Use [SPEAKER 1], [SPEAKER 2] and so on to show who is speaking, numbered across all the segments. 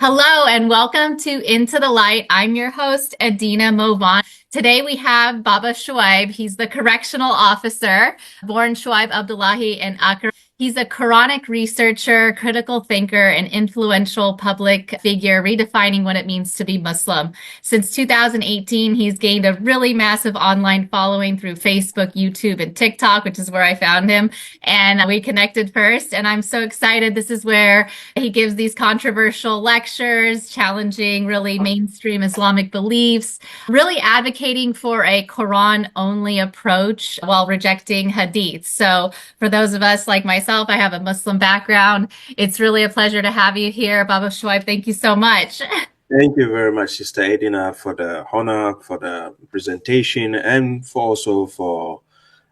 [SPEAKER 1] Hello and welcome to Into the Light. I'm your host, Adina Movan. Today we have Baba Shuaib. He's the correctional officer, born Shuaib Abdullahi in Accra. He's a Quranic researcher, critical thinker, and influential public figure, redefining what it means to be Muslim. Since 2018, he's gained a really massive online following through Facebook, YouTube, and TikTok, which is where I found him. And we connected first, and I'm so excited. This is where he gives these controversial lectures, challenging really mainstream Islamic beliefs, really advocating for a Quran-only approach while rejecting Hadith. So for those of us like myself, I have a Muslim background. It's really a pleasure to have you here, Baba Shuaib. Thank you so much.
[SPEAKER 2] Thank you very much, Sister Edina, for the honor, for the presentation, and for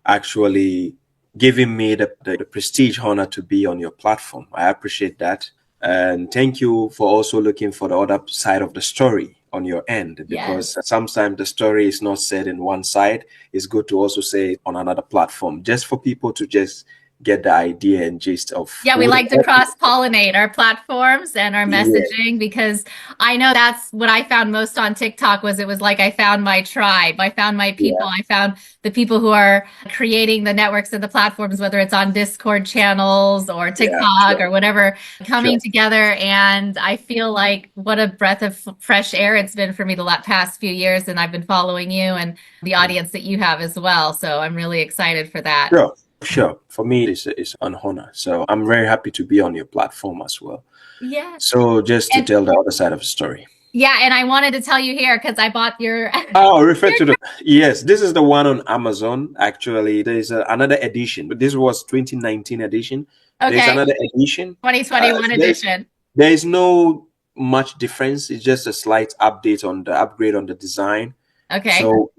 [SPEAKER 2] actually giving me the prestige honor to be on your platform. I appreciate that. And thank you for also looking for the other side of the story on your end, because sometimes the story is not said in one side. It's good to also say it on another platform, just for people to just get the idea and gist of.
[SPEAKER 1] Yeah, we like to cross-pollinate our platforms and our messaging, because I know that's what I found most on TikTok. It was like I found my tribe, I found my people, I found the people who are creating the networks and the platforms, whether it's on Discord channels or TikTok or whatever, coming together. And I feel like what a breath of fresh air it's been for me the past few years. And I've been following you and the audience that you have as well. So I'm really excited for that.
[SPEAKER 2] Sure. For me, it's an honor. So I'm very happy to be on your platform as well.
[SPEAKER 1] Yeah.
[SPEAKER 2] So just to tell the other side of the story.
[SPEAKER 1] Yeah, and I wanted to tell you here because I bought your.
[SPEAKER 2] Refer to the. Yes, this is the one on Amazon. Actually, there is another edition, but this was 2019 edition.
[SPEAKER 1] Okay.
[SPEAKER 2] There's another edition.
[SPEAKER 1] 2021 edition.
[SPEAKER 2] There is no much difference. It's just a slight update on the upgrade on the design.
[SPEAKER 1] Okay.
[SPEAKER 2] So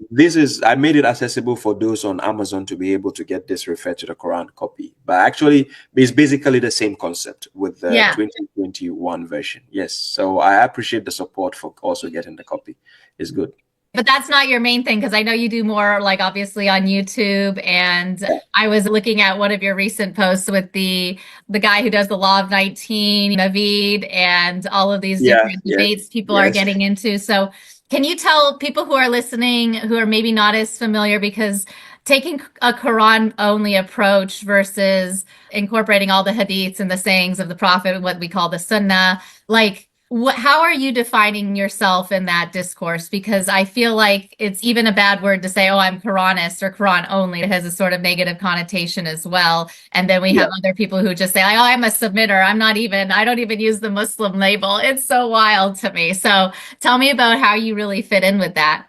[SPEAKER 2] I made it accessible for those on Amazon to be able to get this referred to the Quran copy. But actually, it's basically the same concept with the 2021 version. Yes. So I appreciate the support for also getting the copy. It's good.
[SPEAKER 1] But that's not your main thing, because I know you do more, like, obviously on YouTube. And I was looking at one of your recent posts with the guy who does the Law of 19, Naveed, and all of these different debates people are getting into. So can you tell people who are listening, who are maybe not as familiar, because taking a Quran-only approach versus incorporating all the hadiths and the sayings of the Prophet, what we call the Sunnah, like, how are you defining yourself in that discourse? Because I feel like it's even a bad word to say, oh, I'm Quranist or Quran only. It has a sort of negative connotation as well. And then we have other people who just say, oh, I'm a submitter. I don't even use the Muslim label. It's so wild to me. So tell me about how you really fit in with that.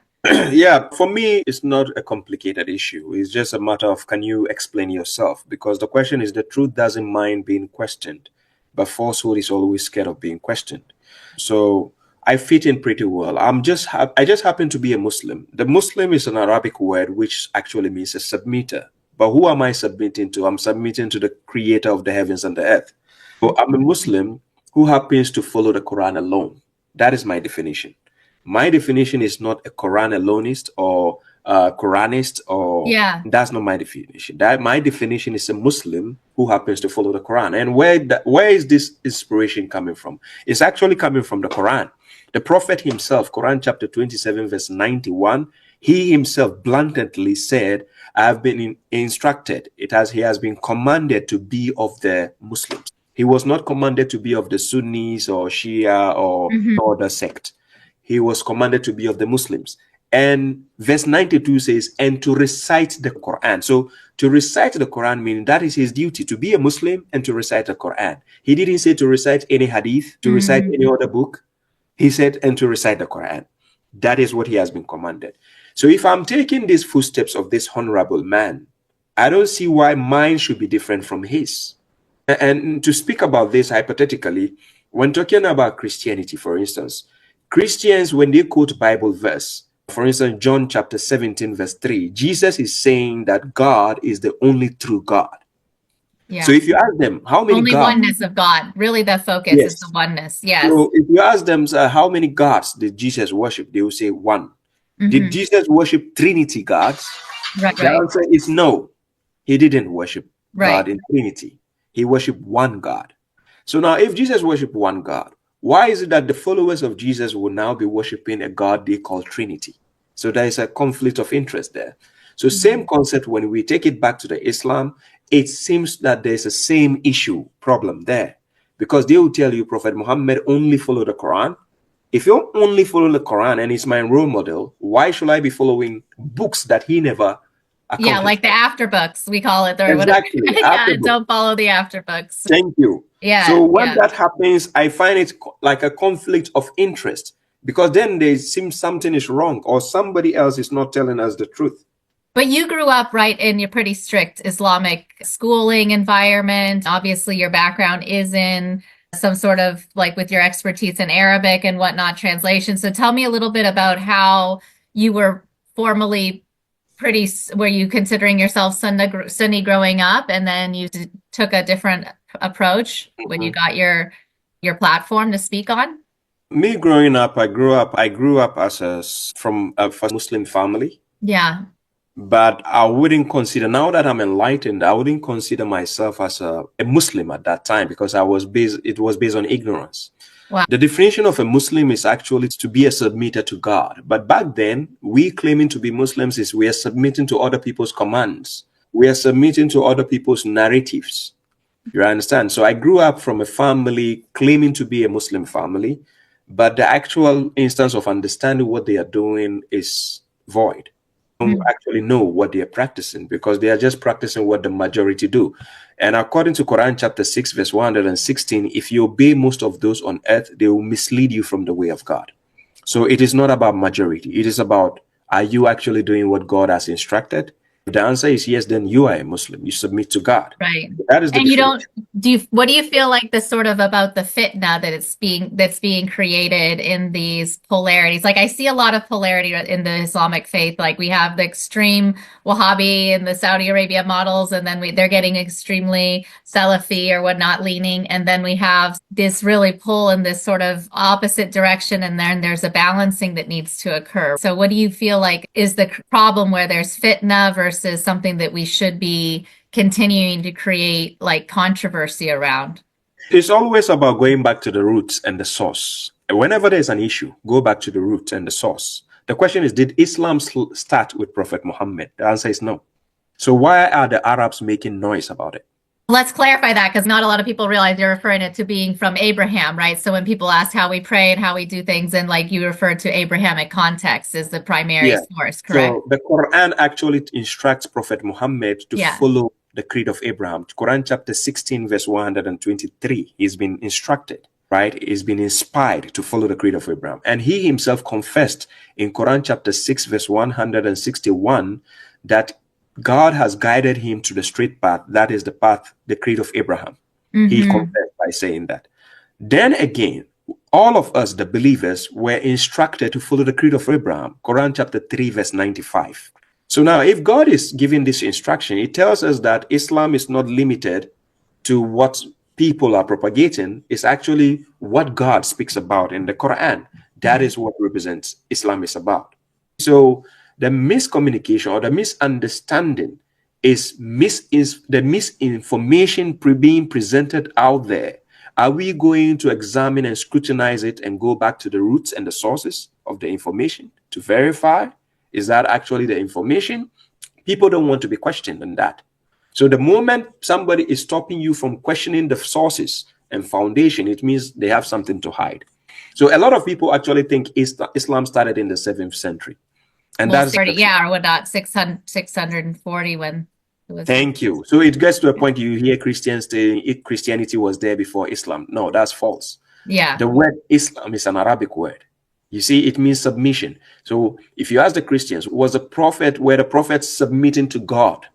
[SPEAKER 2] Yeah, for me, it's not a complicated issue. It's just a matter of, can you explain yourself? Because the question is, the truth doesn't mind being questioned, but falsehood is always scared of being questioned. So I fit in pretty well. I just happen to be a Muslim. The Muslim is an Arabic word which actually means a submitter. But who am I submitting to? I'm submitting to the creator of the heavens and the earth. So I'm a Muslim who happens to follow the Quran alone. That is my definition. My definition is not a Quran alonist or Quranist, or that's not my definition. My definition is a Muslim who happens to follow the Quran. And where is this inspiration coming from? It's actually coming from the Quran. The Prophet himself, Quran chapter 27, verse 91, he himself bluntly said, I have been instructed. He has been commanded to be of the Muslims. He was not commanded to be of the Sunnis or Shia or other sect. He was commanded to be of the Muslims. And verse 92 says, and to recite the Quran. So to recite the Quran means that is his duty, to be a Muslim and to recite the Quran. He didn't say to recite any hadith, to recite any other book. He said, and to recite the Quran. That is what he has been commanded. So if I'm taking these footsteps of this honorable man, I don't see why mine should be different from his. And to speak about this hypothetically, when talking about Christianity, for instance, Christians, when they quote Bible verse, for instance, John chapter 17, verse 3, Jesus is saying that God is the only true God. Yeah. So if you ask them, how many
[SPEAKER 1] only
[SPEAKER 2] gods?
[SPEAKER 1] Oneness of God. Really the focus is the oneness. Yes.
[SPEAKER 2] So if you ask them, how many gods did Jesus worship? They will say one. Did Jesus worship Trinity gods?
[SPEAKER 1] Right.
[SPEAKER 2] The answer is no. He didn't worship God in Trinity. He worshiped one God. So now if Jesus worshiped one God, Why is it that the followers of Jesus will now be worshiping a God they call Trinity? So there is a conflict of interest there. So same concept when we take it back to the Islam, it seems that there's a same problem there. Because they will tell you Prophet Muhammad only followed the Quran. If you only follow the Quran and it's my role model, why should I be following books that he never accomplished?
[SPEAKER 1] Yeah, like the afterbooks, we call it.
[SPEAKER 2] Exactly.
[SPEAKER 1] Yeah, don't follow the afterbooks.
[SPEAKER 2] Thank you.
[SPEAKER 1] Yeah.
[SPEAKER 2] So when that happens, I find it like a conflict of interest, because then there seems something is wrong or somebody else is not telling us the truth.
[SPEAKER 1] But you grew up, right, in your pretty strict Islamic schooling environment. Obviously, your background is in some sort of, like, with your expertise in Arabic and whatnot, translation. So tell me a little bit about how you were formally were you considering yourself Sunni growing up, and then you took a different approach when you got your platform to speak on?
[SPEAKER 2] Me growing up, I grew up as from a Muslim family.
[SPEAKER 1] Yeah.
[SPEAKER 2] But I wouldn't consider, now that I'm enlightened, I wouldn't consider myself as a Muslim at that time, because it was based on ignorance.
[SPEAKER 1] Wow.
[SPEAKER 2] The definition of a Muslim is actually to be a submitter to God. But back then, we claiming to be Muslims is we are submitting to other people's commands. We are submitting to other people's narratives. You understand? So I grew up from a family claiming to be a Muslim family, but the actual instance of understanding what they are doing is void. Don't actually know what they are practicing, because they are just practicing what the majority do. And according to Quran chapter 6 verse 116, if you obey most of those on earth, they will mislead you from the way of God. So it is not about majority. It is about, are you actually doing what God has instructed? If the answer is yes, then you are a Muslim. You submit to God.
[SPEAKER 1] Right.
[SPEAKER 2] That is the
[SPEAKER 1] and what do you feel like this sort of about the fitna that's being created in these polarities? Like, I see a lot of polarity in the Islamic faith. Like, we have the extreme Wahhabi and the Saudi Arabia models, and then they're getting extremely Salafi or whatnot leaning. And then we have this really pull in this sort of opposite direction. And then there's a balancing that needs to occur. So what do you feel like is the problem where there's fitna versus something that we should be continuing to create, like, controversy around?
[SPEAKER 2] It's always about going back to the roots and the source. Whenever there's an issue, go back to the roots and the source. The question is, did Islam start with Prophet Muhammad? The answer is no. So why are the Arabs making noise about it?
[SPEAKER 1] Let's clarify that, because not a lot of people realize you're referring it to being from Abraham, right? So when people ask how we pray and how we do things, and like you referred to Abrahamic context as the primary source, correct?
[SPEAKER 2] So the Quran actually instructs Prophet Muhammad to follow the creed of Abraham. Quran chapter 16 verse 123, he's been instructed, right? He's been inspired to follow the creed of Abraham. And he himself confessed in Quran chapter 6 verse 161 that God has guided him to the straight path. That is the path, the creed of Abraham. He confessed by saying that. Then again, all of us, the believers, were instructed to follow the creed of Abraham. Quran chapter 3 verse 95. So now, if God is giving this instruction, it tells us that Islam is not limited to what people are propagating. It's actually what God speaks about in the Quran. That is what represents Islam is about. So the miscommunication or the misunderstanding is the misinformation being presented out there. Are we going to examine and scrutinize it and go back to the roots and the sources of the information to verify? Is that actually the information? People don't want to be questioned on that. So the moment somebody is stopping you from questioning the sources and foundation, it means they have something to hide. So a lot of people actually think Islam started in the 7th century. And that's
[SPEAKER 1] or whatnot, 640 when it was.
[SPEAKER 2] Thank you. So it gets to a point you hear Christians saying Christianity was there before Islam. No, that's false.
[SPEAKER 1] Yeah.
[SPEAKER 2] The word Islam is an Arabic word. You see, it means submission. So if you ask the Christians, were the prophets submitting to God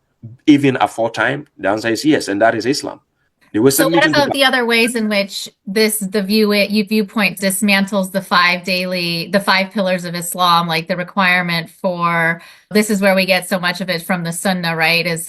[SPEAKER 2] even aforetime? The answer is yes, and that is Islam.
[SPEAKER 1] So what about the other ways in which the viewpoint dismantles the 5 pillars of Islam, like the requirement for, this is where we get so much of it from the Sunnah, right? Is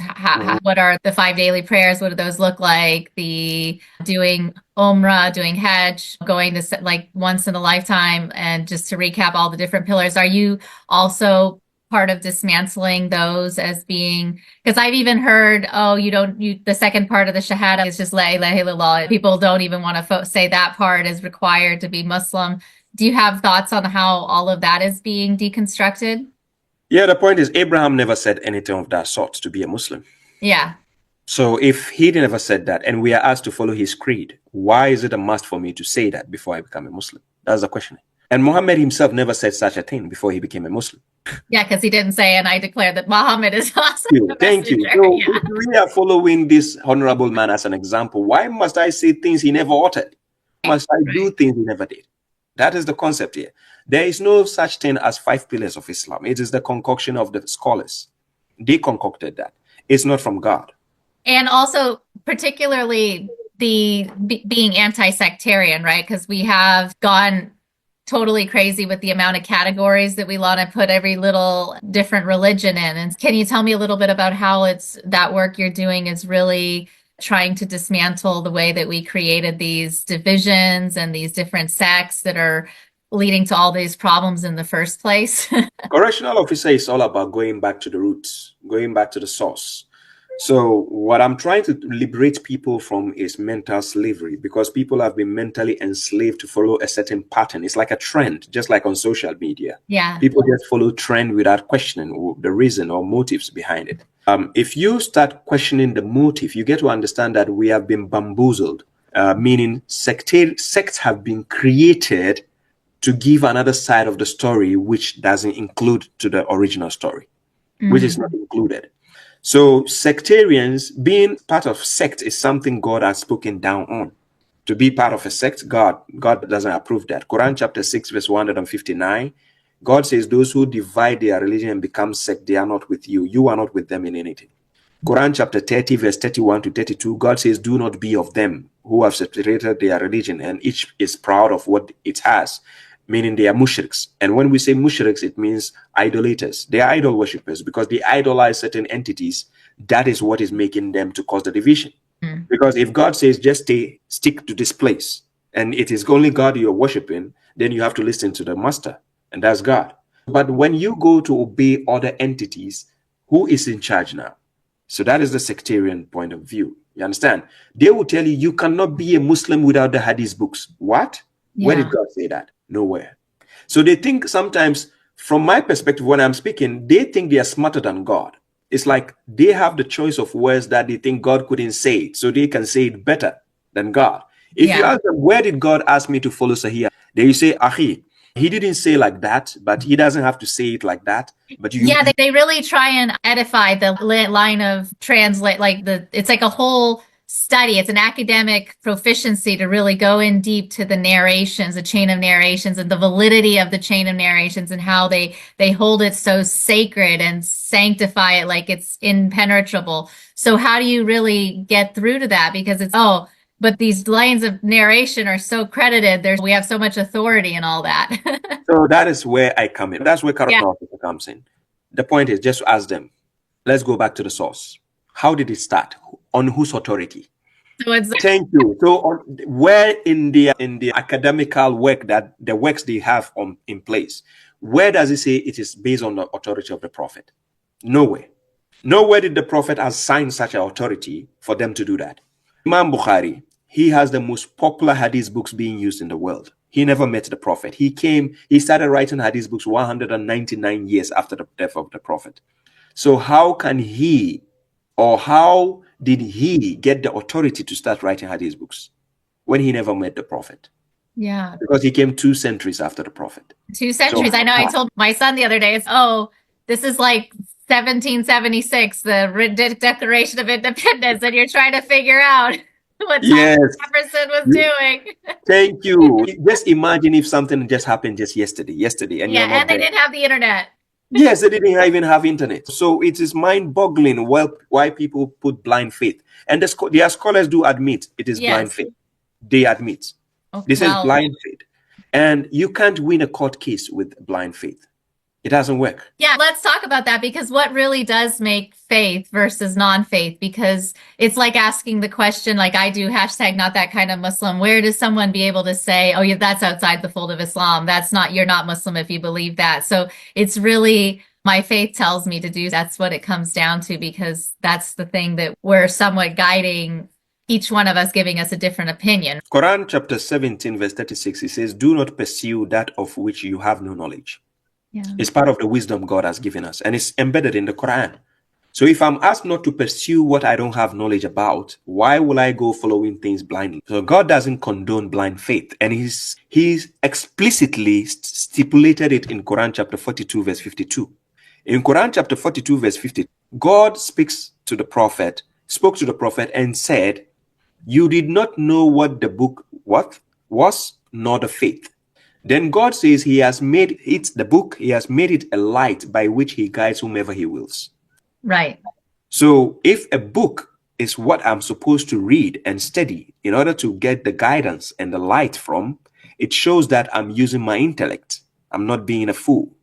[SPEAKER 1] what are the 5 daily prayers? What do those look like? The doing Umrah, doing Hajj, going to like once in a lifetime, and just to recap all the different pillars. Are you also part of dismantling those as being, because I've even heard, oh, the second part of the Shahada is just La ilaha illallah. People don't even want to say that part is required to be Muslim. Do you have thoughts on how all of that is being deconstructed?
[SPEAKER 2] Yeah, the point is Abraham never said anything of that sort to be a Muslim.
[SPEAKER 1] Yeah.
[SPEAKER 2] So if he never said that and we are asked to follow his creed, why is it a must for me to say that before I become a Muslim? That's the question. And Muhammad himself never said such a thing before he became a Muslim.
[SPEAKER 1] Yeah, because he didn't say, and I declare that Muhammad is also
[SPEAKER 2] Thank you. So if we are following this honorable man as an example, why must I say things he never uttered? Must I do things he never did? That is the concept here. There is no such thing as 5 pillars of Islam. It is the concoction of the scholars. They concocted that. It's not from God.
[SPEAKER 1] And also, particularly being anti-sectarian, right? Because we have gone totally crazy with the amount of categories that we want to put every little different religion in. And can you tell me a little bit about how that work you're doing is really trying to dismantle the way that we created these divisions and these different sects that are leading to all these problems in the first place?
[SPEAKER 2] Correctional officer is all about going back to the roots, going back to the source. So what I'm trying to liberate people from is mental slavery, because people have been mentally enslaved to follow a certain pattern. It's like a trend, just like on social media.
[SPEAKER 1] Yeah.
[SPEAKER 2] People just follow trend without questioning the reason or motives behind it. If you start questioning the motive, you get to understand that we have been bamboozled, meaning sects have been created to give another side of the story, which doesn't include to the original story, which is not included. So sectarians, being part of sect is something God has spoken down on. To be part of a sect, God doesn't approve that. Quran chapter 6, verse 159, God says those who divide their religion and become sect, they are not with you. You are not with them in anything. Quran chapter 30, verse 31 to 32, God says, do not be of them who have separated their religion, and each is proud of what it has, meaning they are mushriks. And when we say mushriks, it means idolaters. They are idol worshippers because they idolize certain entities. That is what is making them to cause the division. Because if God says, just stick to this place, and it is only God you're worshiping, then you have to listen to the master, and that's God. But when you go to obey other entities, who is in charge now? So that is the sectarian point of view. You understand? They will tell you, you cannot be a Muslim without the Hadith books. What? Yeah. Where did God say that? Nowhere. So they think sometimes, from my perspective, when I'm speaking, they think they are smarter than God. It's like they have the choice of words that they think God couldn't say it, so they can say it better than God. If you ask them, where did God ask me to follow Sahih? They say, Ahi, he didn't say like that, but he doesn't have to say it like that. But
[SPEAKER 1] they really try and edify the line of translate, it's like a whole study. It's an academic proficiency to really go in deep to the narrations, the chain of narrations, and the validity of the chain of narrations, and how they hold it so sacred and sanctify it like it's impenetrable. So how do you really get through to that? Because but these lines of narration are so credited. We have so much authority and all that.
[SPEAKER 2] So that is where I come in. That's where correctional officer comes in. The point is just to ask them, let's go back to the source. How did it start? On whose authority? Thank you. So where in the academical work, that the works they have in place, where does it say it is based on the authority of the prophet? Nowhere. Nowhere did the prophet assign such an authority for them to do that. Imam Bukhari, he has the most popular hadith books being used in the world. He never met the prophet. He started writing hadith books 199 years after the death of the prophet. So how did he get the authority to start writing hadith books when he never met the prophet?
[SPEAKER 1] Yeah.
[SPEAKER 2] Because he came 2 centuries after the prophet.
[SPEAKER 1] 2 centuries. So, I know I told my son the other day, this is like 1776, the Declaration of Independence, and you're trying to figure out what Jefferson was doing.
[SPEAKER 2] Thank you. Just imagine if something just happened just yesterday, and
[SPEAKER 1] and they didn't have the internet.
[SPEAKER 2] Yes, they didn't even have internet. So it is mind-boggling why people put blind faith. And their scholars do admit it is blind faith. They admit. This is blind faith. And you can't win a court case with blind faith. It doesn't work.
[SPEAKER 1] Yeah, let's talk about that, because what really does make faith versus non-faith? Because it's like asking the question, like I do, #not that kind of Muslim. Where does someone be able to say, oh yeah, that's outside the fold of Islam. You're not Muslim if you believe that. So it's really my faith tells me to do. That's what it comes down to, because that's the thing that we're somewhat guiding, each one of us giving us a different opinion.
[SPEAKER 2] Quran chapter 17 verse 36, it says, do not pursue that of which you have no knowledge.
[SPEAKER 1] Yeah.
[SPEAKER 2] It's part of the wisdom God has given us, and it's embedded in the Quran. So if I'm asked not to pursue what I don't have knowledge about, why will I go following things blindly? So God doesn't condone blind faith, and he's explicitly stipulated it in Quran chapter 42 verse 52. In Quran chapter 42 verse 50, God spoke to the prophet and said, you did not know what the book was, nor the faith. Then God says he has made it the book, he has made it a light by which he guides whomever he wills.
[SPEAKER 1] Right.
[SPEAKER 2] So if a book is what I'm supposed to read and study in order to get the guidance and the light from, it shows that I'm using my intellect. I'm not being a fool.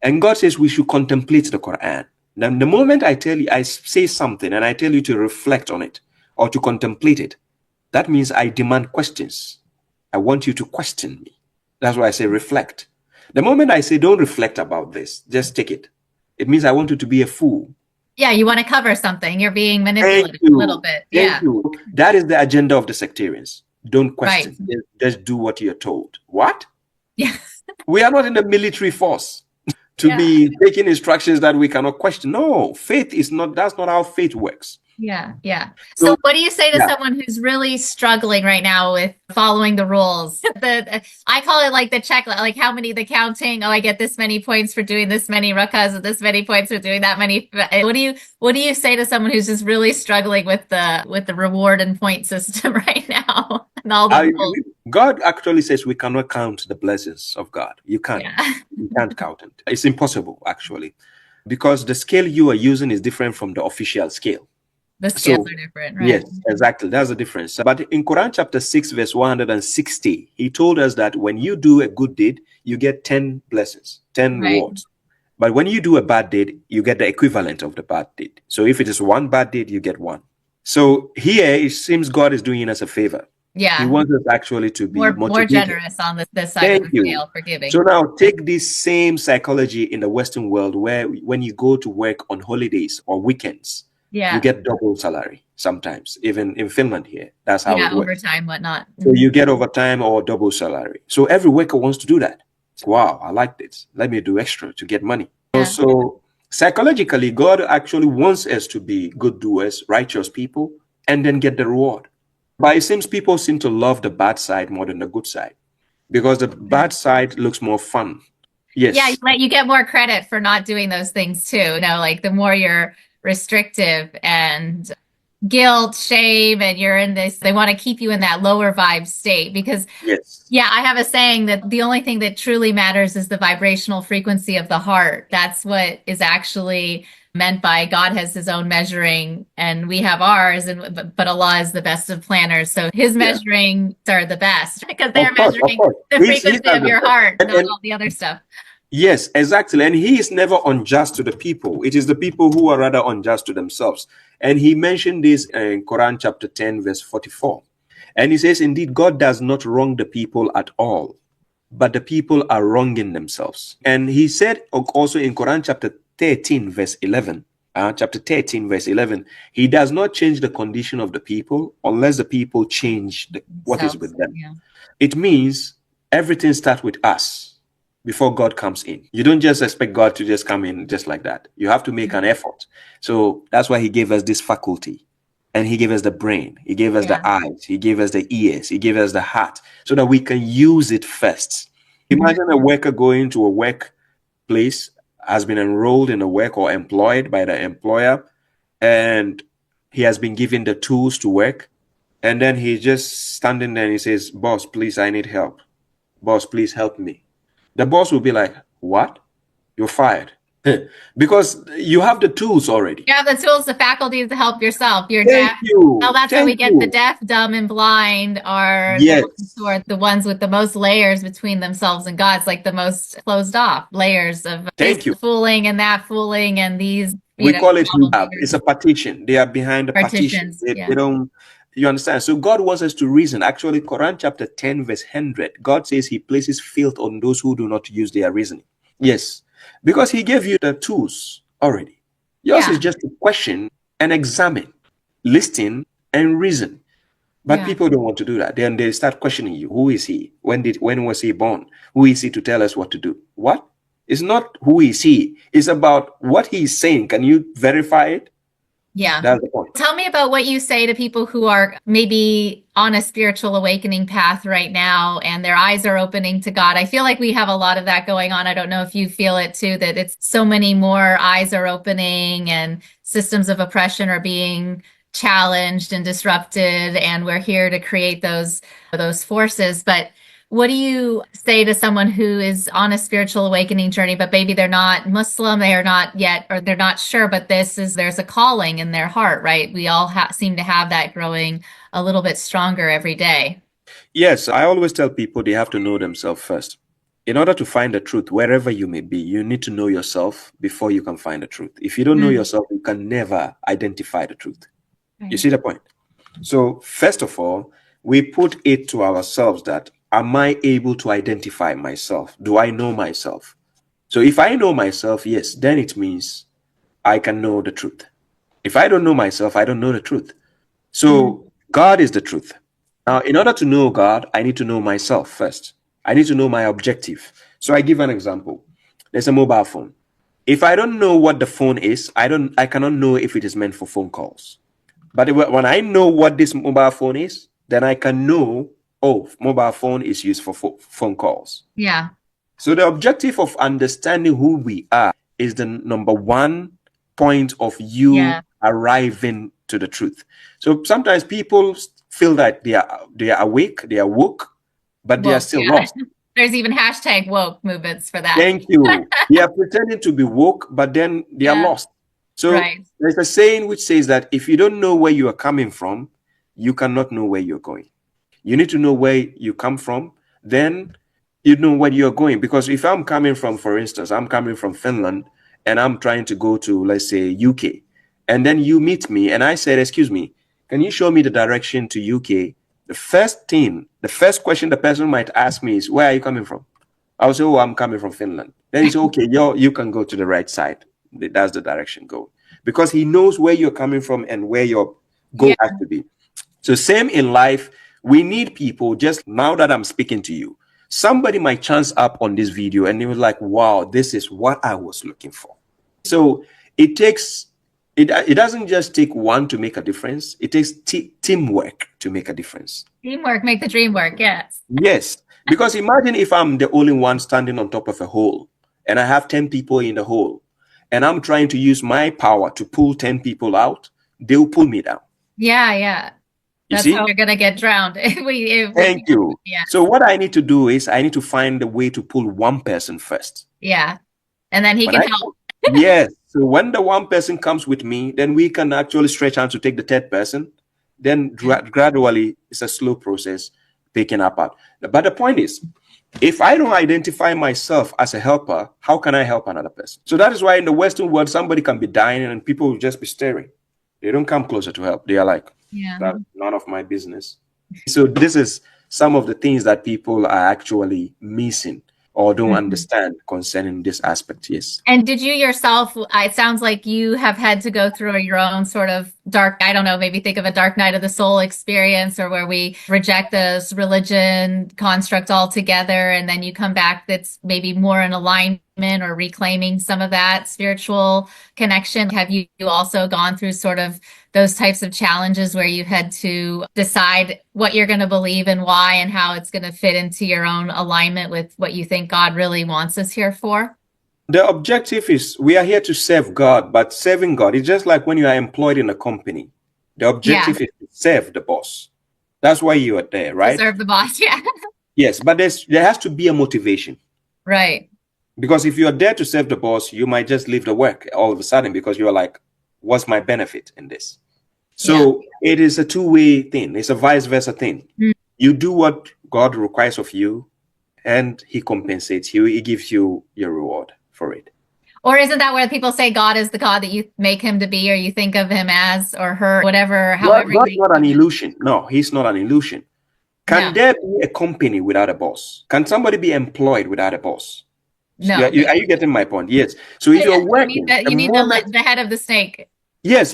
[SPEAKER 2] And God says we should contemplate the Quran. Now, the moment I say something and I tell you to reflect on it or to contemplate it, that means I demand questions. I want you to question me. That's why I say reflect. The moment I say don't reflect about this, just take it, it means I want you to be a fool.
[SPEAKER 1] Yeah, you want to cover something. You're being manipulated a little bit.
[SPEAKER 2] Thank you. That is the agenda of the sectarians. Don't question. Right. Just do what you're told. What?
[SPEAKER 1] Yeah.
[SPEAKER 2] We are not in the military force to be taking instructions that we cannot question. No, faith is not, that's not how faith works.
[SPEAKER 1] Yeah, yeah. So what do you say to someone who's really struggling right now with following the rules? I call it like the checklist, like how many, the counting. Oh, I get this many points for doing this many rakas, and this many points for doing that many. What do you say to someone who's just really struggling with the reward and point system right now? And all the rules?
[SPEAKER 2] God actually says we cannot count the blessings of God. You can't. Yeah. You can't count it. It's impossible, actually, because the scale you are using is different from the official scale.
[SPEAKER 1] The scales are different, right?
[SPEAKER 2] Yes, exactly. That's the difference. But in Quran chapter 6, verse 160, he told us that when you do a good deed, you get 10 blessings, 10 rewards. But when you do a bad deed, you get the equivalent of the bad deed. So if it is one bad deed, you get one. So here, it seems God is doing us a favor.
[SPEAKER 1] Yeah.
[SPEAKER 2] He wants us actually to be
[SPEAKER 1] more generous on this side of the scale for giving.
[SPEAKER 2] So now take this same psychology in the Western world, where when you go to work on holidays or weekends, you get double salary sometimes, even in Finland here. That's how it works.
[SPEAKER 1] Overtime, whatnot.
[SPEAKER 2] So you get overtime or double salary. So every worker wants to do that. Wow, I like this. Let me do extra to get money. Yeah. So psychologically, God actually wants us to be good doers, righteous people, and then get the reward. But it seems people seem to love the bad side more than the good side, because the bad side looks more fun. Yes.
[SPEAKER 1] Yeah, you get more credit for not doing those things too. You know, like the more you're restrictive and guilt, shame, and you're in this, they want to keep you in that lower vibe state, because I have a saying that the only thing that truly matters is the vibrational frequency of the heart. That's what is actually meant by God has his own measuring and we have ours, but Allah is the best of planners. So his measuring are the best, because they're measuring the frequency of your heart, not all the other stuff.
[SPEAKER 2] Yes, exactly. And he is never unjust to the people. It is the people who are rather unjust to themselves. And he mentioned this in Quran chapter 10, verse 44. And he says, indeed, God does not wrong the people at all, but the people are wronging themselves. And he said also in Quran chapter 13, verse 11, he does not change the condition of the people unless the people change what is with them. Yeah. It means everything starts with us before God comes in. You don't just expect God to just come in just like that. You have to make an effort. So that's why he gave us this faculty, and he gave us the brain, he gave us the eyes, he gave us the ears, he gave us the heart, so that we can use it first. Imagine a worker going to a workplace, has been enrolled in a work or employed by the employer, and he has been given the tools to work, and then he's just standing there and he says, boss, please, I need help. Boss, please help me. The boss will be like, what? You're fired. Because you have the tools already.
[SPEAKER 1] You have the tools, the faculties to help yourself. You're
[SPEAKER 2] deaf.
[SPEAKER 1] Well, that's how we get the deaf, dumb, and blind are the ones with the most layers between themselves and God. It's like the most closed off layers of fooling and that fooling and these.
[SPEAKER 2] We call it hijab. It's a partition. They are behind the partitions. They don't. You understand? So God wants us to reason. Actually, Quran chapter 10, verse 100, God says he places filth on those who do not use their reasoning. Yes. Because he gave you the tools already. Yours
[SPEAKER 1] Yeah.
[SPEAKER 2] is just to question and examine, listen and reason. But
[SPEAKER 1] Yeah.
[SPEAKER 2] people don't want to do that. Then they start questioning you. Who is he? When was he born? Who is he to tell us what to do? What? It's not who is he. It's about what he's saying. Can you verify it?
[SPEAKER 1] Yeah.
[SPEAKER 2] That's the point.
[SPEAKER 1] Tell me about what you say to people who are maybe on a spiritual awakening path right now and their eyes are opening to God. I feel like we have a lot of that going on. I don't know if you feel it too, that it's so many more eyes are opening and systems of oppression are being challenged and disrupted, and we're here to create those forces. But what do you say to someone who is on a spiritual awakening journey, but maybe they're not Muslim, they are not yet, or they're not sure, but there's a calling in their heart, right? We all seem to have that growing a little bit stronger every day.
[SPEAKER 2] Yes, I always tell people they have to know themselves first. In order to find the truth, wherever you may be, you need to know yourself before you can find the truth. If you don't know yourself, you can never identify the truth.
[SPEAKER 1] Right.
[SPEAKER 2] You see the point? So first of all, we put it to ourselves that, am I able to identify myself? Do I know myself? So if I know myself, yes, then it means I can know the truth. If I don't know myself, I don't know the truth. So God is the truth. Now, in order to know God, I need to know myself first. I need to know my objective. So I give an example. There's a mobile phone. If I don't know what the phone is, I cannot know if it is meant for phone calls. But when I know what this mobile phone is, then I can know, oh, mobile phone is used for phone calls.
[SPEAKER 1] Yeah.
[SPEAKER 2] So the objective of understanding who we are is the number one point of you arriving to the truth. So sometimes people feel that they are awake, they are woke, but they are still lost.
[SPEAKER 1] There's even hashtag woke movements for that.
[SPEAKER 2] Thank you. They are pretending to be woke, but then they are lost. So there's a saying which says that if you don't know where you are coming from, you cannot know where you're going. You need to know where you come from, then you know where you're going. Because if I'm coming from, for instance, I'm coming from Finland and I'm trying to go to, let's say, UK, and then you meet me and I said, excuse me, can you show me the direction to UK? The first question the person might ask me is, where are you coming from? I'll say, oh, I'm coming from Finland. Then it's okay, you can go to the right side. That's the direction go. Because he knows where you're coming from and where your goal has to be. So same in life, we need people. Just now that I'm speaking to you, somebody might chance up on this video and they was like, wow, this is what I was looking for. So it doesn't just take one to make a difference. It takes teamwork to make a difference.
[SPEAKER 1] Teamwork make the dream work. Yes.
[SPEAKER 2] Yes. Because imagine if I'm the only one standing on top of a hole and I have 10 people in the hole and I'm trying to use my power to pull 10 people out, they'll pull me down.
[SPEAKER 1] Yeah. That's how we're going to get drowned. Thank
[SPEAKER 2] you. Yeah. So what I need to do is I need to find a way to pull one person first.
[SPEAKER 1] Yeah. And then he can help.
[SPEAKER 2] Yes. So when the one person comes with me, then we can actually stretch out to take the third person. Then gradually, it's a slow process picking up. But the point is, if I don't identify myself as a helper, how can I help another person? So that is why in the Western world, somebody can be dying and people will just be staring. They don't come closer to help. They are like, that's none of my business. So this is some of the things that people are actually missing or don't understand concerning this aspect. Yes.
[SPEAKER 1] And did you yourself, it sounds like you have had to go through your own sort of dark, I don't know, maybe think of a dark night of the soul experience, or where we reject this religion construct altogether, and then you come back that's maybe more in alignment or reclaiming some of that spiritual connection. Have you also gone through sort of those types of challenges where you had to decide what you're going to believe and why, and how it's going to fit into your own alignment with what you think God really wants us here for?
[SPEAKER 2] The objective is we are here to serve God, but serving God is just like when you are employed in a company. The objective is to serve the boss. That's why you are there, right?
[SPEAKER 1] Serve the boss, yeah.
[SPEAKER 2] Yes, but there has to be a motivation.
[SPEAKER 1] Right.
[SPEAKER 2] Because if you're there to serve the boss, you might just leave the work all of a sudden because you're like, what's my benefit in this? So it is a two-way thing. It's a vice versa thing. You do what God requires of you and he compensates you. He gives you your reward for it.
[SPEAKER 1] Or isn't that where people say God is the God that you make him to be, or you think of him as, or her, whatever, however?
[SPEAKER 2] God's not an illusion. No, he's not an illusion. Can there be a company without a boss? Can somebody be employed without a boss?
[SPEAKER 1] No.
[SPEAKER 2] Are you getting my point? Yes. So if you're working,
[SPEAKER 1] you need the head of the snake.
[SPEAKER 2] Yes.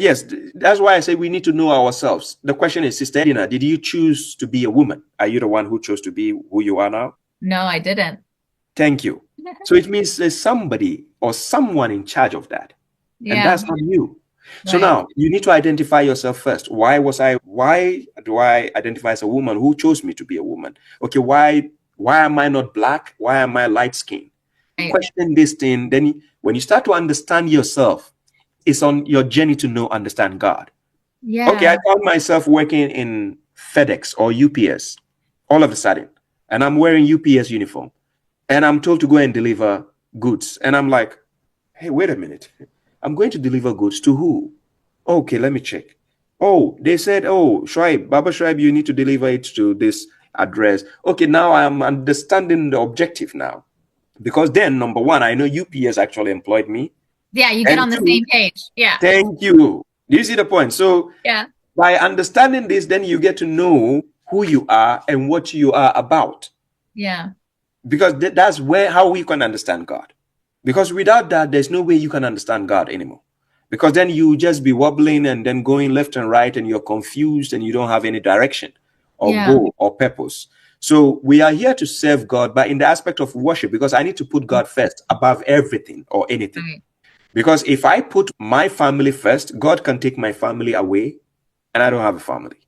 [SPEAKER 2] That's why I say we need to know ourselves. The question is, Sister Edina, did you choose to be a woman? Are you the one who chose to be who you are now?
[SPEAKER 1] No, I didn't.
[SPEAKER 2] Thank you. So it means there's somebody or someone in charge of that.
[SPEAKER 1] Yeah.
[SPEAKER 2] And that's not you. So
[SPEAKER 1] Right.
[SPEAKER 2] now you need to identify yourself first. Why do I identify as a woman? Who chose me to be a woman? Okay, why am I not black? Why am I light skinned?
[SPEAKER 1] Right.
[SPEAKER 2] Question this thing. Then when you start to understand yourself, it's on your journey to understand God.
[SPEAKER 1] Yeah.
[SPEAKER 2] Okay, I found myself working in FedEx or UPS all of a sudden, and I'm wearing UPS uniform, and I'm told to go and deliver goods. And I'm like, hey, wait a minute. I'm going to deliver goods to who? Okay, let me check. Oh, they said, oh, Baba Shoaib, you need to deliver it to this address. Okay, now I'm understanding the objective now. Because then, number one, I know UPS actually employed me.
[SPEAKER 1] Yeah, you get on the same page. Yeah.
[SPEAKER 2] Thank you. Do you see the point? So
[SPEAKER 1] yeah,
[SPEAKER 2] by understanding this, then you get to know who you are and what you are about.
[SPEAKER 1] Yeah.
[SPEAKER 2] Because that's how we can understand God. Because without that, there's no way you can understand God anymore. Because then you just be wobbling and then going left and right, and you're confused and you don't have any direction or goal or purpose. So we are here to serve God, but in the aspect of worship, because I need to put God first above everything or anything.
[SPEAKER 1] Right.
[SPEAKER 2] Because if I put my family first, God can take my family away and I don't have a family.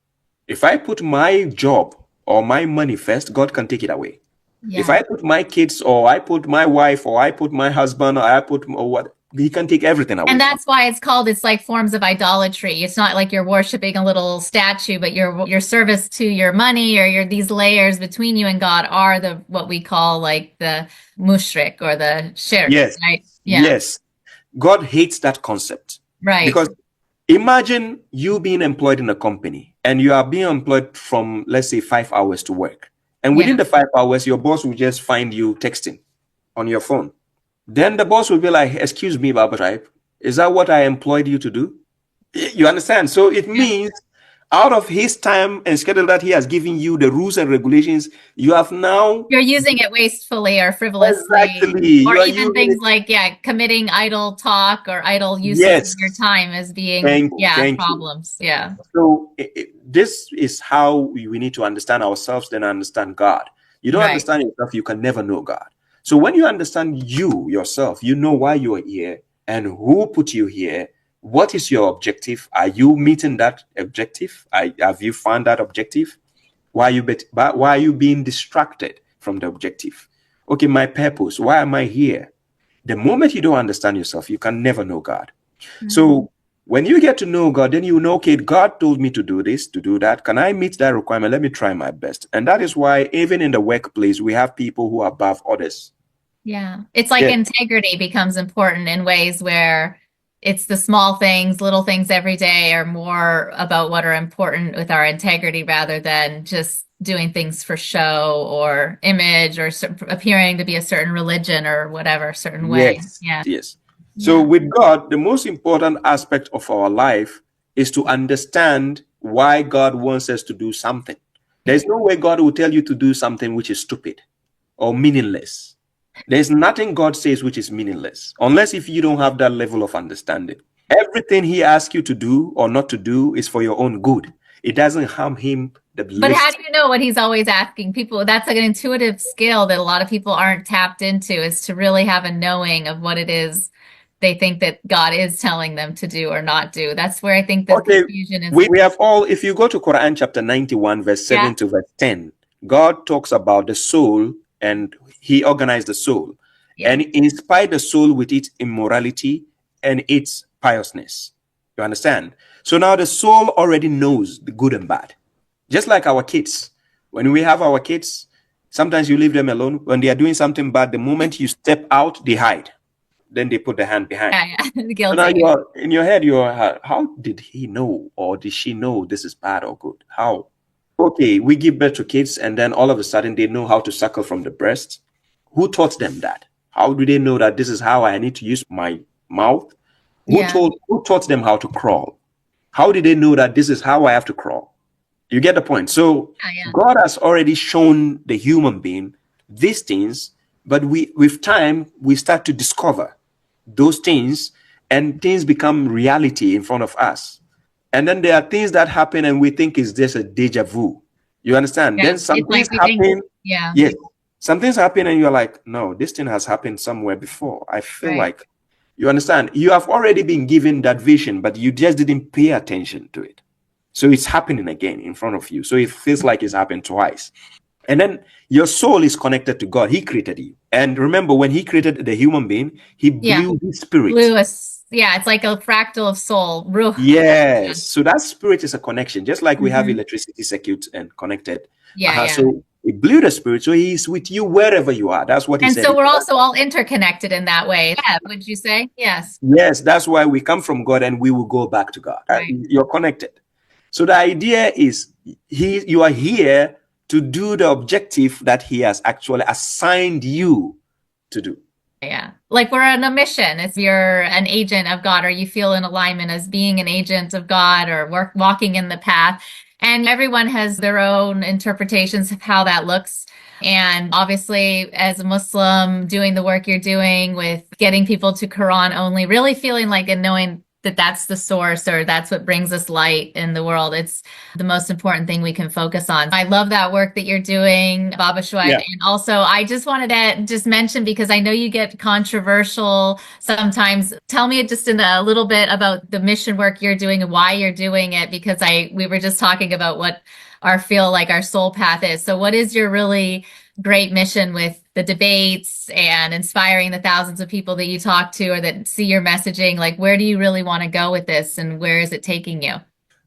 [SPEAKER 2] If I put my job or my money first, God can take it away. Yeah. If I put my kids or I put my wife or I put my husband or I put what, he can take everything away.
[SPEAKER 1] And that's why it's like forms of idolatry. It's not like you're worshiping a little statue, but your service to your money or these layers between you and God are what we call like the mushrik or the shirk.
[SPEAKER 2] Yes.
[SPEAKER 1] Right? Yeah.
[SPEAKER 2] Yes. God hates that concept.
[SPEAKER 1] Right.
[SPEAKER 2] Because imagine you being employed in a company and you are being employed from, let's say, 5 hours to work. And within the 5 hours, your boss will just find you texting on your phone. Then the boss will be like, excuse me, Baba Shoaib, is that what I employed you to do? You understand? So it means out of his time and schedule that he has given you, the rules and regulations, you're
[SPEAKER 1] using it wastefully or frivolously.
[SPEAKER 2] Exactly.
[SPEAKER 1] Or even things like, committing idle talk or idle usage of your time as being, problems. You. Yeah.
[SPEAKER 2] So this is how we need to understand ourselves, then understand God. You don't understand yourself, you can never know God. So when you understand yourself, you know why you are here and who put you here. What is your objective? Are you meeting that objective? Have you found that objective? Why are you being distracted from the objective? Okay, my purpose. Why am I here? The moment you don't understand yourself, you can never know God. Mm-hmm. So when you get to know God, then you know, okay, God told me to do this, to do that. Can I meet that requirement? Let me try my best. And that is why even in the workplace, we have people who are above others.
[SPEAKER 1] Yeah. It's like integrity becomes important in ways where it's the small things, little things every day are more about what are important with our integrity rather than just doing things for show or image or appearing to be a certain religion or whatever, certain way.
[SPEAKER 2] Yes. So with God, the most important aspect of our life is to understand why God wants us to do something. There's no way God will tell you to do something which is stupid or meaningless. There's nothing God says which is meaningless, unless if you don't have that level of understanding. Everything he asks you to do or not to do is for your own good. It doesn't harm him.
[SPEAKER 1] But how do you know what he's always asking people? That's like an intuitive skill that a lot of people aren't tapped into, is to really have a knowing of what it is they think that God is telling them to do or not do. That's where I think the confusion is.
[SPEAKER 2] We have all, if you go to Quran chapter 91, verse 7 to verse 10, God talks about the soul and he organized the soul and inspired the soul with its immorality and its piousness. You understand? So now the soul already knows the good and bad. Just like our kids. When we have our kids, sometimes you leave them alone. When they are doing something bad, the moment you step out, they hide. Then they put their hand behind. So now you're in your head, how did he know or did she know this is bad or good? How? Okay, we give birth to kids and then all of a sudden they know how to suckle from the breast. Who taught them that? How do they know that this is how I need to use my mouth? Who taught them how to crawl? How did they know that this is how I have to crawl? You get the point? So God has already shown the human being these things But with time, we start to discover those things, and things become reality in front of us. And then there are things that happen and we think is just a deja vu. You understand?
[SPEAKER 1] Yeah,
[SPEAKER 2] Then some
[SPEAKER 1] it's
[SPEAKER 2] things
[SPEAKER 1] like we
[SPEAKER 2] happen.
[SPEAKER 1] think, yeah,
[SPEAKER 2] Yes. Some things happen and you're like, no, this thing has happened somewhere before. I feel
[SPEAKER 1] right.
[SPEAKER 2] like, you understand? You have already been given that vision, but you just didn't pay attention to it. So it's happening again in front of you. So it feels like it's happened twice. And then your soul is connected to God. He created you. And remember, when he created the human being, he blew his spirit.
[SPEAKER 1] Yeah, it's like a fractal of soul. Ruh.
[SPEAKER 2] Yes. So that spirit is a connection, just like we have electricity circuits and connected.
[SPEAKER 1] Yeah.
[SPEAKER 2] So he blew the spirit. So he's with you wherever you are. That's what he said.
[SPEAKER 1] And so we're also all interconnected in that way. Yeah, would you say? Yes.
[SPEAKER 2] Yes. That's why we come from God and we will go back to God.
[SPEAKER 1] Right.
[SPEAKER 2] You're connected. So the idea is you are here to do the objective that he has actually assigned you to do.
[SPEAKER 1] Yeah. Like we're on a mission. If you're an agent of God, or you feel in alignment as being an agent of God, or walking in the path. And everyone has their own interpretations of how that looks. And obviously, as a Muslim, doing the work you're doing with getting people to Quran only, really feeling like and knowing that that's the source, or that's what brings us light in the world. It's the most important thing we can focus on. I love that work that you're doing, Baba Shuaib. Yeah. And also, I just wanted to just mention, because I know you get controversial sometimes. Tell me just in a little bit about the mission work you're doing and why you're doing it, because we were just talking about what our soul path is. So what is your really great mission with the debates and inspiring the thousands of people that you talk to or that see your messaging? Like, where do you really want to go with this, and where is it taking you?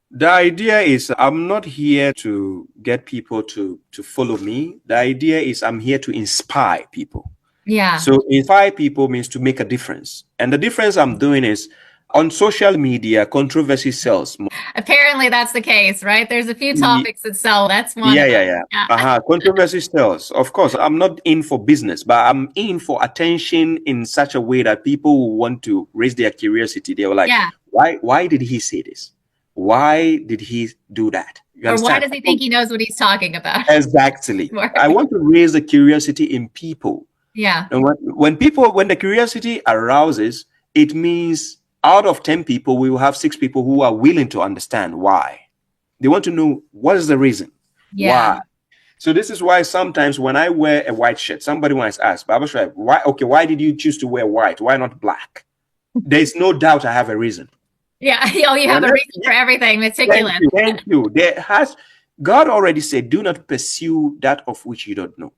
[SPEAKER 2] The idea is I'm not here to get people to follow me. The idea is I'm here to inspire people.
[SPEAKER 1] Yeah.
[SPEAKER 2] So inspire people means to make a difference. And the difference I'm doing is, on social media, controversy sells.
[SPEAKER 1] Apparently that's the case, right? There's a few topics that sell. That's one.
[SPEAKER 2] Yeah. Controversy sells. Of course, I'm not in for business, but I'm in for attention in such a way that people will want to raise their curiosity. They were like, why did he say this? Why did he do that?
[SPEAKER 1] Or why does he think he knows what he's talking about?
[SPEAKER 2] Exactly. I want to raise the curiosity in people.
[SPEAKER 1] Yeah.
[SPEAKER 2] And when the curiosity arouses, it means out of 10 people, we will have 6 people who are willing to understand why. They want to know what is the reason.
[SPEAKER 1] Yeah.
[SPEAKER 2] Why. So this is why sometimes when I wear a white shirt, somebody once asked, Baba Shuaib, why did you choose to wear white? Why not black? There's no doubt I have a reason.
[SPEAKER 1] Yeah. Oh, you have a reason for everything. Meticulous.
[SPEAKER 2] Thank you. God already said, do not pursue that of which you don't know.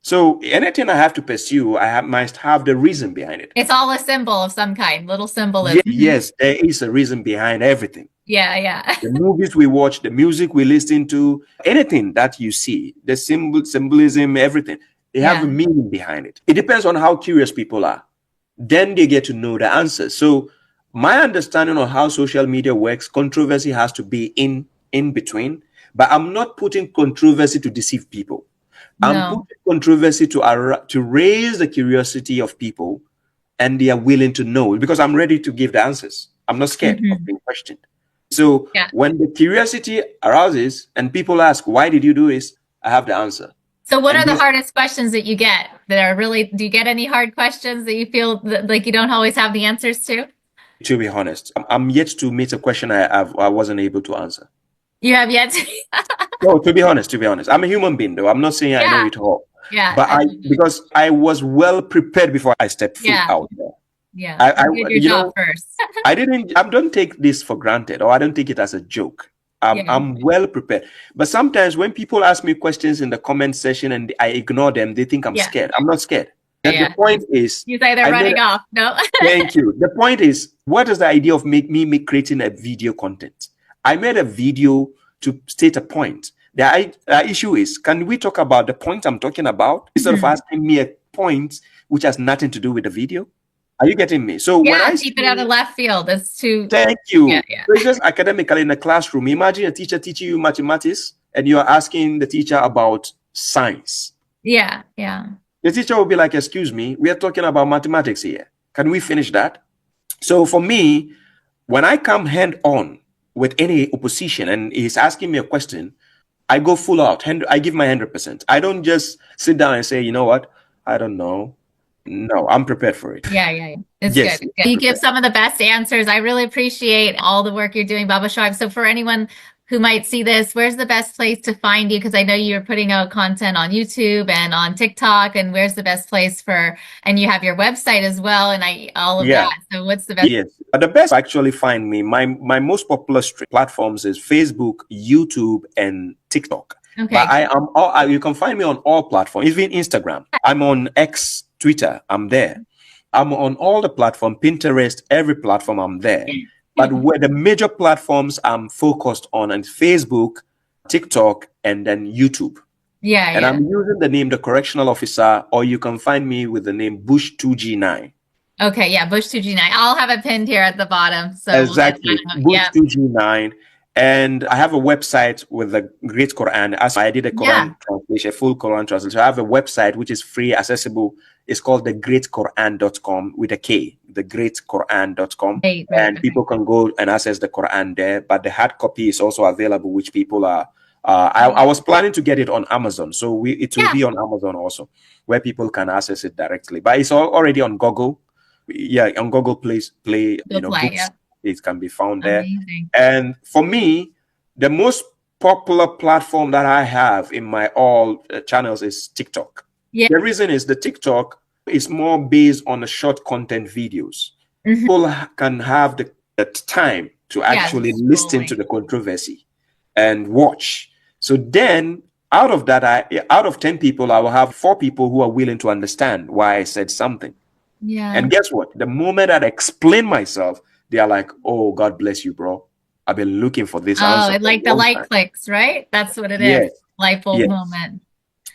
[SPEAKER 2] So anything I have to pursue, must have the reason behind it.
[SPEAKER 1] It's all a symbol of some kind, little symbolism.
[SPEAKER 2] Yes, there is a reason behind everything.
[SPEAKER 1] Yeah.
[SPEAKER 2] The movies we watch, the music we listen to, anything that you see, the symbolism, everything, they have a meaning behind it. It depends on how curious people are. Then they get to know the answers. So my understanding of how social media works, controversy has to be in between, but I'm not putting controversy to deceive people. I'm putting controversy to raise the curiosity of people, and they are willing to know, because I'm ready to give the answers. I'm not scared of being questioned. So when the curiosity arouses and people ask, why did you do this? I have the answer.
[SPEAKER 1] So what are the hardest questions that you get that are really, do you get any hard questions that you feel like you don't always have the answers to?
[SPEAKER 2] To be honest, I'm yet to meet a question I wasn't able to answer.
[SPEAKER 1] You have yet to?
[SPEAKER 2] No, to be honest, I'm a human being, though. I'm not saying I know it all.
[SPEAKER 1] Yeah.
[SPEAKER 2] But because I was well prepared before I stepped foot out there.
[SPEAKER 1] Yeah. You did your job first.
[SPEAKER 2] I don't take this for granted, or I don't take it as a joke. I'm well prepared. But sometimes when people ask me questions in the comment section and I ignore them, they think I'm scared. I'm not scared. The point is,
[SPEAKER 1] you say they're running off. No.
[SPEAKER 2] Thank you. The point is, what is the idea of me creating a video content? I made a video to state a point. The issue is, can we talk about the point I'm talking about instead of asking me a point which has nothing to do with the video? Are you getting me? So when I
[SPEAKER 1] keep it out of left field. That's too.
[SPEAKER 2] Thank you. So it's just academically in the classroom. Imagine a teacher teaching you mathematics and you are asking the teacher about science.
[SPEAKER 1] Yeah.
[SPEAKER 2] The teacher will be like, excuse me, we are talking about mathematics here. Can we finish that? So for me, when I come hand on with any opposition and he's asking me a question, I go full out. I give my 100%. I don't just sit down and say, you know what? I don't know. No, I'm prepared for it.
[SPEAKER 1] Yeah. It's
[SPEAKER 2] Yes.
[SPEAKER 1] good. You give some of the best answers. I really appreciate all the work you're doing, Baba Shoaib. So for anyone who might see this, where's the best place to find you? Because I know you're putting out content on YouTube and on TikTok. And where's the best place and you have your website as well, and all of that. So what's the best?
[SPEAKER 2] Yes. The best actually find me. My most popular platforms is Facebook, YouTube, and TikTok.
[SPEAKER 1] Okay.
[SPEAKER 2] But you can find me on all platforms, even Instagram. I'm on X, Twitter. I'm there. I'm on all the platforms, Pinterest, every platform I'm there. But where the major platforms I'm focused on is Facebook, TikTok, and then YouTube. And I'm using the name The Correctional Officer, or you can find me with the name Bush2G9.
[SPEAKER 1] Okay, yeah, Bush2G9. I'll have it pinned here at the bottom. So
[SPEAKER 2] exactly, Bush2G9. And I have a website with the Great Quran. As I did a Quran translation, a full Quran translation. I have a website which is free, accessible. It's called thegreatquran.com with a K, thegreatquran.com. And people can go and access the Quran there. But the hard copy is also available, which people are. I was planning to get it on Amazon. So it will be on Amazon also, where people can access it directly. But it's already on Google. Yeah, on Google Play, books. It can be found there.
[SPEAKER 1] Amazing.
[SPEAKER 2] And for me, the most popular platform that I have in my all channels is TikTok.
[SPEAKER 1] Yeah.
[SPEAKER 2] The reason is the TikTok is more based on the short content videos. People can have the time to actually listen to the controversy and watch. So then out of that, out of 10 people, I will have 4 people who are willing to understand why I said something.
[SPEAKER 1] Yeah.
[SPEAKER 2] And guess what? The moment I explain myself, they are like, "Oh, God bless you, bro. I've been looking for this answer."
[SPEAKER 1] Oh, like the light clicks, right? That's what it is. Light bulb moment.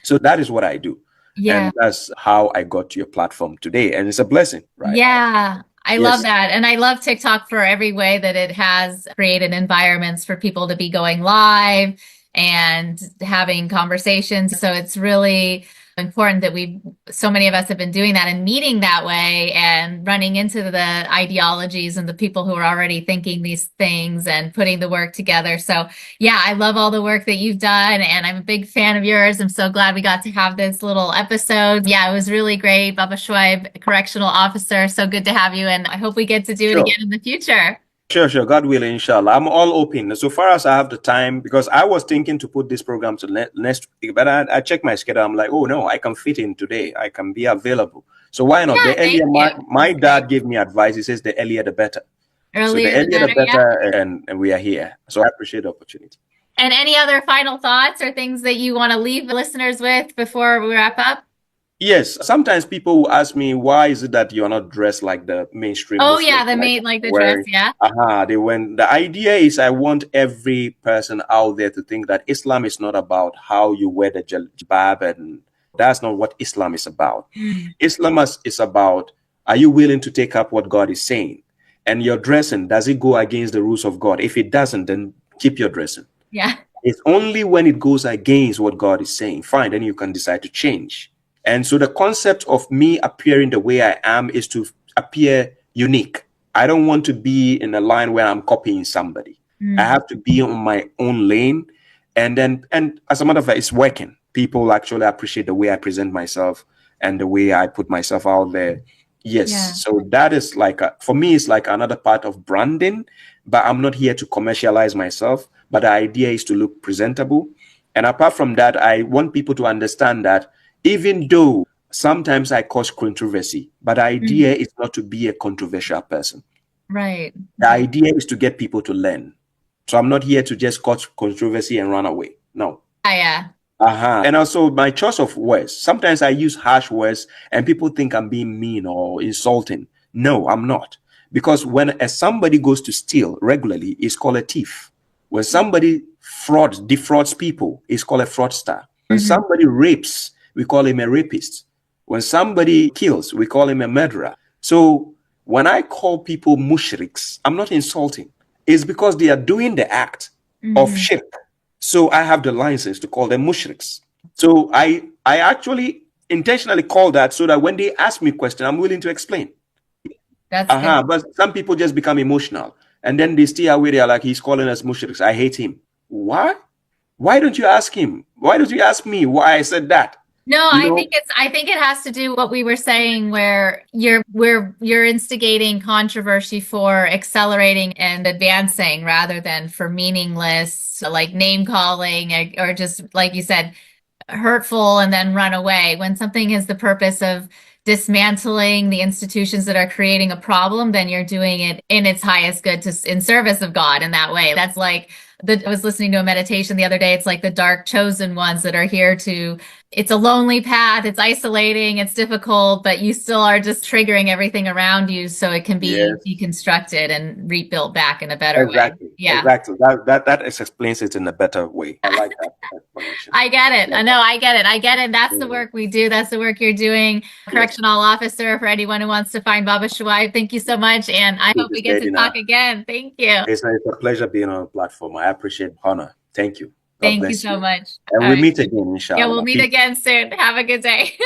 [SPEAKER 2] So that is what I do.
[SPEAKER 1] Yeah.
[SPEAKER 2] And that's how I got to your platform today. And it's a blessing, right?
[SPEAKER 1] Yeah. I love that. And I love TikTok for every way that it has created environments for people to be going live and having conversations. So it's really important that so many of us have been doing that and meeting that way and running into the ideologies and the people who are already thinking these things and putting the work together. So yeah, I love all the work that you've done, and I'm a big fan of yours. I'm so glad we got to have this little episode. Yeah, it was really great. Baba Shoaib, Correctional Officer. So good to have you. And I hope we get to do it again in the future.
[SPEAKER 2] Sure. God willing, inshallah. I'm all open. So far as I have the time, because I was thinking to put this program to next week, but I checked my schedule. I'm like, oh no, I can fit in today. I can be available. So why not? The earlier my dad gave me advice. He says the earlier the better.
[SPEAKER 1] Earlier
[SPEAKER 2] the better, and we are here. So I appreciate the opportunity.
[SPEAKER 1] And any other final thoughts or things that you want to leave the listeners with before we wrap up?
[SPEAKER 2] Yes, sometimes people will ask me, why is it that you're not dressed like the mainstream?
[SPEAKER 1] Oh,
[SPEAKER 2] Muslim,
[SPEAKER 1] yeah, the dress, yeah.
[SPEAKER 2] The idea is I want every person out there to think that Islam is not about how you wear the jilbab, and that's not what Islam is about. Islam is about, are you willing to take up what God is saying? And your dressing, does it go against the rules of God? If it doesn't, then keep your dressing.
[SPEAKER 1] Yeah.
[SPEAKER 2] It's only when it goes against what God is saying, fine, then you can decide to change. And so the concept of me appearing the way I am is to appear unique. I don't want to be in a line where I'm copying somebody. I have to be on my own lane. And as a matter of fact, it's working. People actually appreciate the way I present myself and the way I put myself out there. Yes. Yeah. So that is for me, it's like another part of branding, but I'm not here to commercialize myself. But the idea is to look presentable. And apart from that, I want people to understand that even though sometimes I cause controversy, but the idea is not to be a controversial person.
[SPEAKER 1] Right.
[SPEAKER 2] The idea is to get people to learn. So I'm not here to just cause controversy and run away. No.
[SPEAKER 1] Yeah.
[SPEAKER 2] And also my choice of words. Sometimes I use harsh words and people think I'm being mean or insulting. No, I'm not. Because when somebody goes to steal regularly, it's called a thief. When somebody defrauds people, it's called a fraudster. When somebody rapes, we call him a rapist. When somebody kills, we call him a murderer. So when I call people mushriks, I'm not insulting. It's because they are doing the act of shirk. So I have the license to call them mushriks. So I actually intentionally call that so that when they ask me a question, I'm willing to explain.
[SPEAKER 1] That's
[SPEAKER 2] But some people just become emotional. And then they stay away. They are like, he's calling us mushriks. I hate him. Why? Why don't you ask him? Why don't you ask me why I said that?
[SPEAKER 1] No,
[SPEAKER 2] You
[SPEAKER 1] I
[SPEAKER 2] know,
[SPEAKER 1] think it has to do what we were saying where you're instigating controversy for accelerating and advancing rather than for meaningless like name calling or just like you said hurtful and then run away. When something is the purpose of dismantling the institutions that are creating a problem, then you're doing it in its highest good to in service of God in that way. That's like I was listening to a meditation the other day. It's like the dark chosen ones that are here to, it's a lonely path, it's isolating, it's difficult, but you still are just triggering everything around you so it can be
[SPEAKER 2] yes,
[SPEAKER 1] deconstructed and rebuilt back in a better way.
[SPEAKER 2] exactly,
[SPEAKER 1] Yeah.
[SPEAKER 2] exactly. That explains it in a better way. I like that explanation.
[SPEAKER 1] I get it. I
[SPEAKER 2] Love
[SPEAKER 1] know. I get it. I get it. That's the
[SPEAKER 2] that.
[SPEAKER 1] work we do. That's the work you're doing.
[SPEAKER 2] Yes,
[SPEAKER 1] Correctional officer for anyone who wants to find Baba Shuaib. Thank you so much. And I
[SPEAKER 2] this
[SPEAKER 1] hope we
[SPEAKER 2] is
[SPEAKER 1] get to
[SPEAKER 2] Medina.
[SPEAKER 1] talk again. Thank you.
[SPEAKER 2] It's a pleasure being on the platform. I appreciate the honor. Thank you. God
[SPEAKER 1] Thank you
[SPEAKER 2] bless
[SPEAKER 1] so
[SPEAKER 2] you.
[SPEAKER 1] much.
[SPEAKER 2] And
[SPEAKER 1] All
[SPEAKER 2] we
[SPEAKER 1] right.
[SPEAKER 2] meet again,
[SPEAKER 1] Yeah, we'll
[SPEAKER 2] inshallah.
[SPEAKER 1] meet
[SPEAKER 2] Peace.
[SPEAKER 1] again soon. Have a good day.